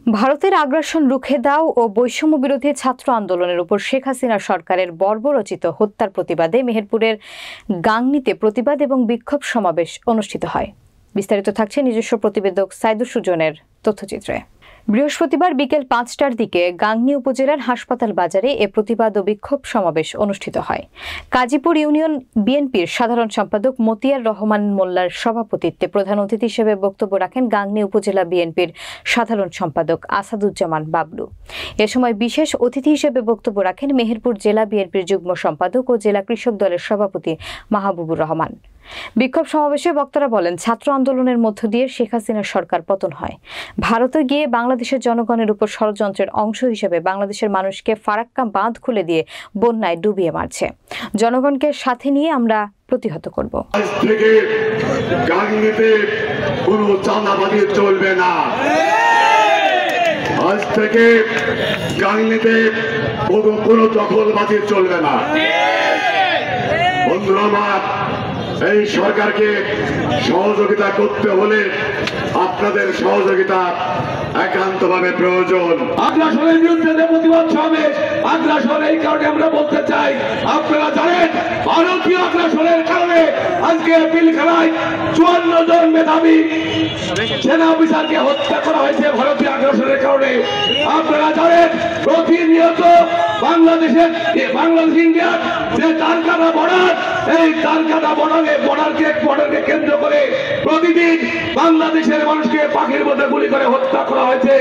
ভারতের আগ্রাসন রুখে দাও ও বৈষম্য বিরোধী ছাত্র আন্দোলনের উপর শেখ হাসিনা সরকারের বর্বরচিত হত্যার প্রতিবাদে মেহেরপুরের গাংনীতে প্রতিবাদ এবং বিক্ষোভ সমাবেশ অনুষ্ঠিত হয়। বিস্তারিত থাকছে নিজস্ব প্রতিবেদক সাইদুর সুজনের তথ্যচিত্রে। বৃহস্পতিবার বিকেল ৫টার দিকে গাংনী উপজেলার হাসপাতাল বাজারে এ প্রতিবাদ ও বিক্ষোভ সমাবেশ অনুষ্ঠিত হয়। কাজীপুর ইউনিয়ন বিএনপির সাধারণ সম্পাদক মতিয়ার রহমান মোল্লার সভাপতিত্বে প্রধান অতিথি হিসেবে বক্তব্য রাখেন গাংনী উপজেলা বিএনপির সাধারণ সম্পাদক আসাদুজ্জামান বাবলু। এ সময় বিশেষ অতিথি হিসেবে বক্তব্য রাখেন মেহেরপুর জেলা বিএনপির যুগ্ম সম্পাদক ও জেলা কৃষক দলের সভাপতি মাহবুবুর রহমান। বিক্ষোভ সমাবেশে বক্তারা বলেন, ছাত্র আন্দোলনের মধ্য দিয়ে শেখ হাসিনার সরকার পতন হয়। ভারতে গিয়ে বাংলাদেশের জনগণের উপর ষড়যন্ত্রের অংশ হিসেবে বাংলাদেশের মানুষকে ফারাক্কা বাঁধ খুলে দিয়ে বন্যায় ডুবিয়ে মারছে। জনগণকে সাথে নিয়ে আমরা প্রতিহত করব। আজ থেকে গাংনীতে কোনো চাঁদাবাজি চলবে না। আজ থেকে গাংনীতে কোনো দখলবাজি চলবে না। বন্ধুরা আমার, এই সরকারকে সহযোগিতা করতে হলে আপনাদের সহযোগিতা একান্তভাবে প্রয়োজন। আগ্রাসনের বিরুদ্ধে প্রতিবাদ সমাবেশ। আগ্রাসন এই কারণে আমরা বলতে চাই, আপনারা জানেন ভারতীয় আগ্রাসনের কারণে আজকে পিলখানায় ৫৪ জন মেধাবী সেনা অফিসারকে হত্যা করা হয়েছে ভারতীয় আগ্রাসনের কারণে। আপনারা জানেন প্রতিনিয়ত বাংলাদেশ ইন্ডিয়ার যে তারকাটা বর্ডার, এই তারকাটা বর্ডারকে কেন্দ্র করে প্রতিদিন বাংলাদেশের মানুষকে পাখির মধ্যে গুলি করে হত্যা করা হয়েছে।